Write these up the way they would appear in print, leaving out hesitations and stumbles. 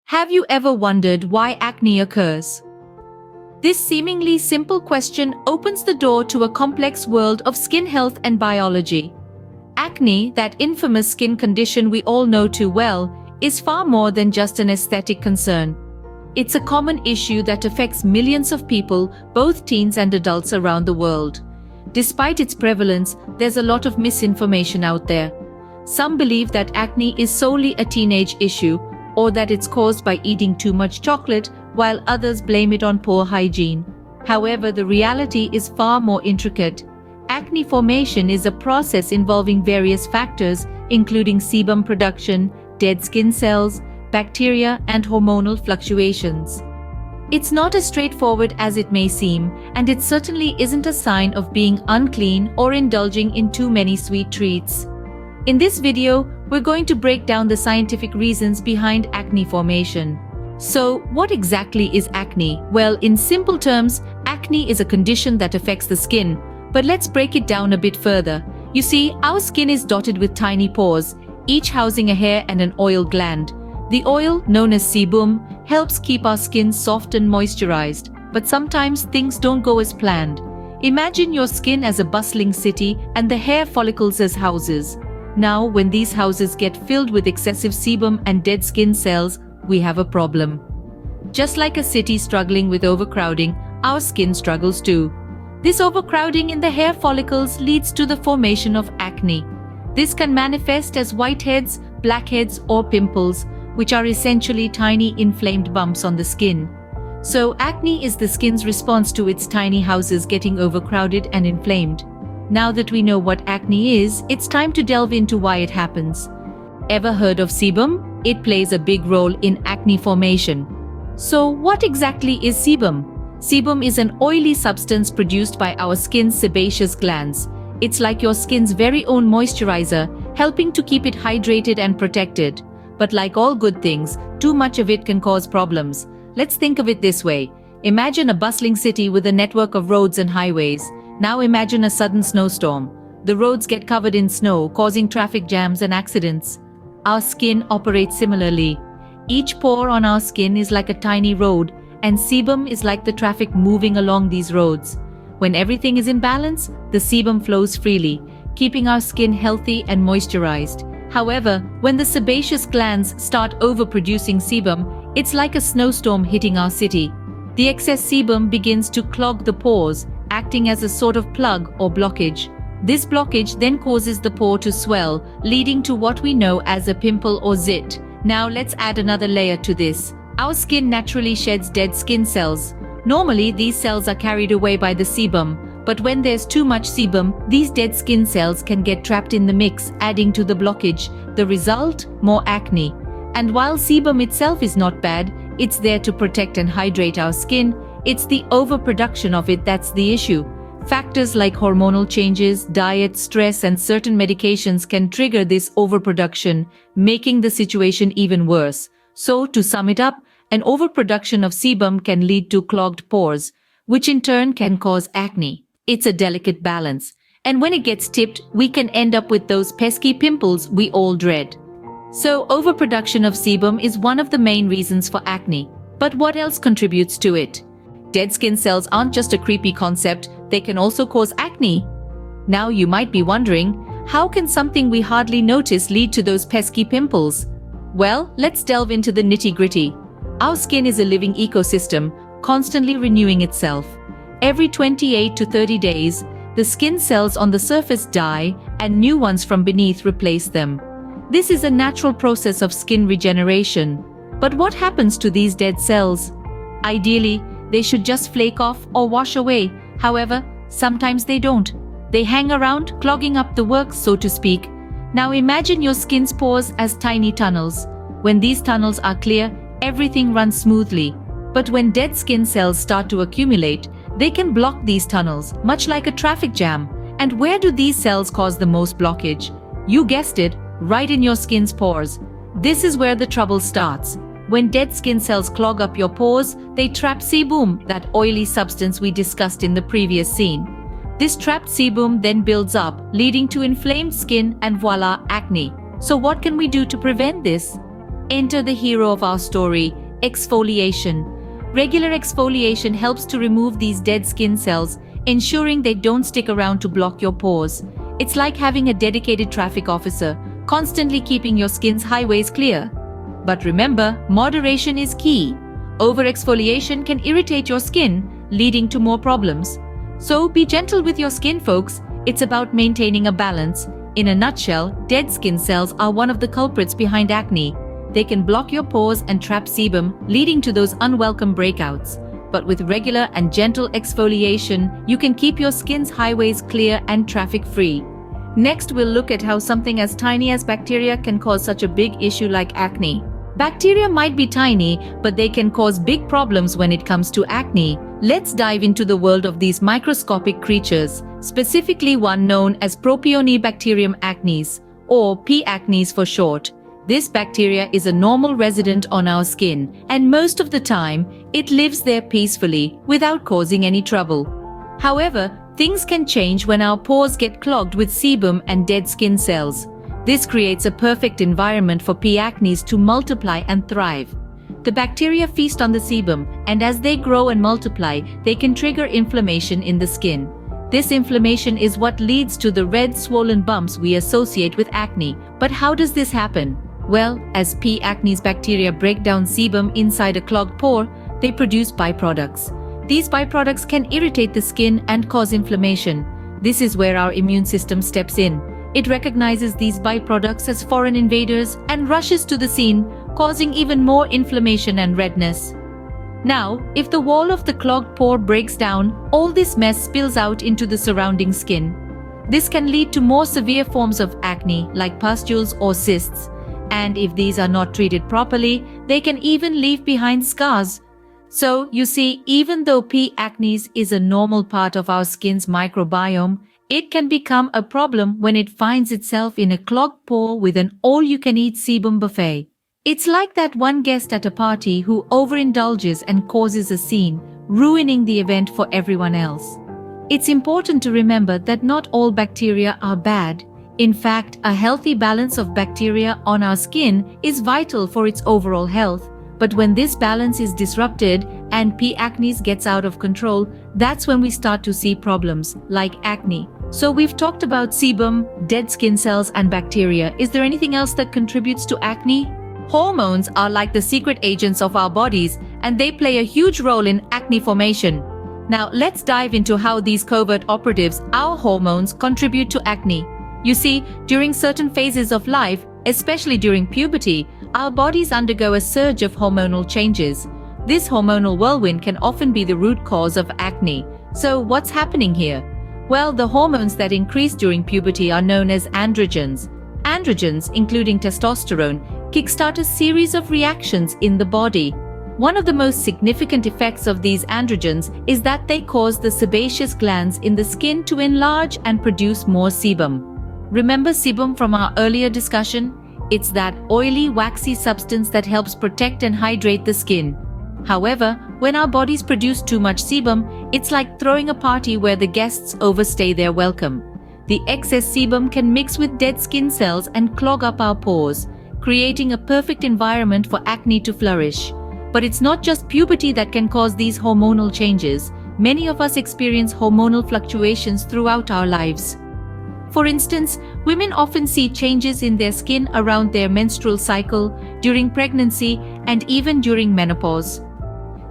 Have you ever wondered why acne occurs? This seemingly simple question opens the door to a complex world of skin health and biology. Acne, that infamous skin condition we all know too well, is far more than just an aesthetic concern. It's a common issue that affects millions of people, both teens and adults around the world. Despite its prevalence, there's a lot of misinformation out there. Some believe that acne is solely a teenage issue, or that it's caused by eating too much chocolate, while others blame it on poor hygiene. However, the reality is far more intricate. Acne formation is a process involving various factors, including sebum production, dead skin cells, bacteria, and hormonal fluctuations. It's not as straightforward as it may seem, and it certainly isn't a sign of being unclean or indulging in too many sweet treats. In this video, we're going to break down the scientific reasons behind acne formation. So, what exactly is acne? Well, in simple terms, acne is a condition that affects the skin. But let's break it down a bit further. You see, our skin is dotted with tiny pores, each housing a hair and an oil gland. The oil, known as sebum, helps keep our skin soft and moisturized. But sometimes things don't go as planned. Imagine your skin as a bustling city and the hair follicles as houses. Now, when these houses get filled with excessive sebum and dead skin cells, we have a problem. Just like a city struggling with overcrowding, our skin struggles too. This overcrowding in the hair follicles leads to the formation of acne. This can manifest as whiteheads, blackheads, or pimples, which are essentially tiny inflamed bumps on the skin. So, acne is the skin's response to its tiny houses getting overcrowded and inflamed. Now that we know what acne is, it's time to delve into why it happens. Ever heard of sebum? It plays a big role in acne formation. So, what exactly is sebum? Sebum is an oily substance produced by our skin's sebaceous glands. It's like your skin's very own moisturizer, helping to keep it hydrated and protected. But like all good things, too much of it can cause problems. Let's think of it this way. Imagine a bustling city with a network of roads and highways. Now imagine a sudden snowstorm. The roads get covered in snow, causing traffic jams and accidents. Our skin operates similarly. Each pore on our skin is like a tiny road, and sebum is like the traffic moving along these roads. When everything is in balance, the sebum flows freely, keeping our skin healthy and moisturized. However, when the sebaceous glands start overproducing sebum, it's like a snowstorm hitting our city. The excess sebum begins to clog the pores, acting as a sort of plug or blockage. This blockage then causes the pore to swell, leading to what we know as a pimple or zit. Now let's add another layer to this. Our skin naturally sheds dead skin cells. Normally, these cells are carried away by the sebum. But when there's too much sebum, these dead skin cells can get trapped in the mix, adding to the blockage. The result? More acne. And while sebum itself is not bad, it's there to protect and hydrate our skin. It's the overproduction of it that's the issue. Factors like hormonal changes, diet, stress, and certain medications can trigger this overproduction, making the situation even worse. So, to sum it up, an overproduction of sebum can lead to clogged pores, which in turn can cause acne. It's a delicate balance, and when it gets tipped, we can end up with those pesky pimples we all dread. So, overproduction of sebum is one of the main reasons for acne. But what else contributes to it? Dead skin cells aren't just a creepy concept, they can also cause acne. Now you might be wondering, how can something we hardly notice lead to those pesky pimples? Well, let's delve into the nitty-gritty. Our skin is a living ecosystem, constantly renewing itself. Every 28 to 30 days, the skin cells on the surface die and new ones from beneath replace them. This is a natural process of skin regeneration. But what happens to these dead cells? Ideally, they should just flake off or wash away. However, sometimes they don't. They hang around, clogging up the works, so to speak. Now imagine your skin's pores as tiny tunnels. When these tunnels are clear, everything runs smoothly. But when dead skin cells start to accumulate, they can block these tunnels, much like a traffic jam. And where do these cells cause the most blockage? You guessed it, right in your skin's pores. This is where the trouble starts. When dead skin cells clog up your pores, they trap sebum, that oily substance we discussed in the previous scene. This trapped sebum then builds up, leading to inflamed skin and voila, acne. So what can we do to prevent this? enter the hero of our story, exfoliation. Regular exfoliation helps to remove these dead skin cells, ensuring they don't stick around to block your pores. It's like having a dedicated traffic officer, constantly keeping your skin's highways clear. But remember, moderation is key. Overexfoliation can irritate your skin, leading to more problems. So be gentle with your skin, folks. It's about maintaining a balance. In a nutshell, dead skin cells are one of the culprits behind acne. They can block your pores and trap sebum, leading to those unwelcome breakouts. But with regular and gentle exfoliation, you can keep your skin's highways clear and traffic-free. Next, we'll look at how something as tiny as bacteria can cause such a big issue like acne. Bacteria might be tiny, but they can cause big problems when it comes to acne. Let's dive into the world of these microscopic creatures, specifically one known as Propionibacterium acnes, or P. acnes for short. This bacteria is a normal resident on our skin, and most of the time, it lives there peacefully, without causing any trouble. However, things can change when our pores get clogged with sebum and dead skin cells. This creates a perfect environment for P. acnes to multiply and thrive. The bacteria feast on the sebum, and as they grow and multiply, they can trigger inflammation in the skin. This inflammation is what leads to the red swollen bumps we associate with acne. But how does this happen? Well, as P. acnes bacteria break down sebum inside a clogged pore, they produce byproducts. These byproducts can irritate the skin and cause inflammation. This is where our immune system steps in. It recognizes these byproducts as foreign invaders and rushes to the scene, causing even more inflammation and redness. Now, if the wall of the clogged pore breaks down, all this mess spills out into the surrounding skin. This can lead to more severe forms of acne, like pustules or cysts. And if these are not treated properly, they can even leave behind scars. So, you see, even though P. acnes is a normal part of our skin's microbiome, it can become a problem when it finds itself in a clogged pore with an all-you-can-eat sebum buffet. It's like that one guest at a party who overindulges and causes a scene, ruining the event for everyone else. It's important to remember that not all bacteria are bad. In fact, a healthy balance of bacteria on our skin is vital for its overall health. But when this balance is disrupted and P. acnes gets out of control, that's when we start to see problems like acne. So we've talked about sebum, dead skin cells, and bacteria. Is there anything else that contributes to acne? Hormones are like the secret agents of our bodies, and they play a huge role in acne formation. Now let's dive into how these covert operatives, our hormones, contribute to acne. You see, during certain phases of life, especially during puberty, our bodies undergo a surge of hormonal changes. This hormonal whirlwind can often be the root cause of acne. So what's happening here? Well, the hormones that increase during puberty are known as androgens. Androgens, including testosterone, kickstart a series of reactions in the body. One of the most significant effects of these androgens is that they cause the sebaceous glands in the skin to enlarge and produce more sebum. Remember sebum from our earlier discussion? It's that oily, waxy substance that helps protect and hydrate the skin. However, when our bodies produce too much sebum, it's like throwing a party where the guests overstay their welcome. The excess sebum can mix with dead skin cells and clog up our pores, creating a perfect environment for acne to flourish. But it's not just puberty that can cause these hormonal changes. Many of us experience hormonal fluctuations throughout our lives. For instance, women often see changes in their skin around their menstrual cycle, during pregnancy, and even during menopause.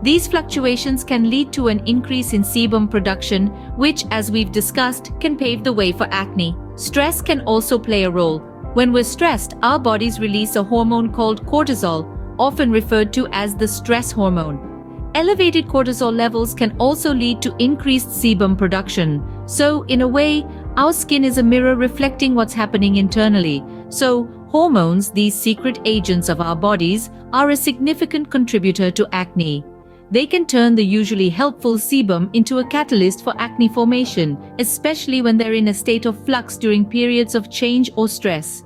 These fluctuations can lead to an increase in sebum production, which, as we've discussed, can pave the way for acne. Stress can also play a role. When we're stressed, our bodies release a hormone called cortisol, often referred to as the stress hormone. Elevated cortisol levels can also lead to increased sebum production. So, in a way, our skin is a mirror reflecting what's happening internally. So, hormones, these secret agents of our bodies, are a significant contributor to acne. They can turn the usually helpful sebum into a catalyst for acne formation, especially when they're in a state of flux during periods of change or stress.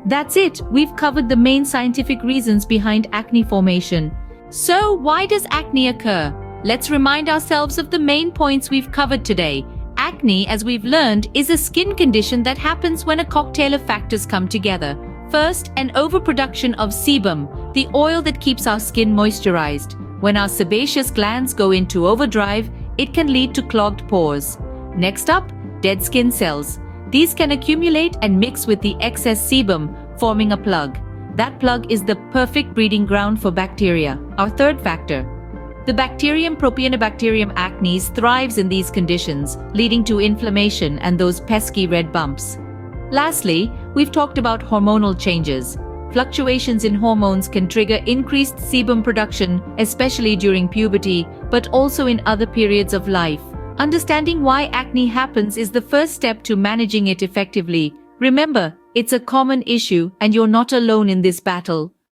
That's it, we've covered the main scientific reasons behind acne formation. So, why does acne occur? Let's remind ourselves of the main points we've covered today. Acne, as we've learned, is a skin condition that happens when a cocktail of factors come together. First, an overproduction of sebum, the oil that keeps our skin moisturized. When our sebaceous glands go into overdrive, it can lead to clogged pores. Next up, dead skin cells. These can accumulate and mix with the excess sebum, forming a plug. That plug is the perfect breeding ground for bacteria. Our third factor. The bacterium Propionibacterium acnes thrives in these conditions, leading to inflammation and those pesky red bumps. Lastly, we've talked about hormonal changes. Fluctuations in hormones can trigger increased sebum production, especially during puberty, but also in other periods of life. Understanding why acne happens is the first step to managing it effectively. Remember, it's a common issue and you're not alone in this battle.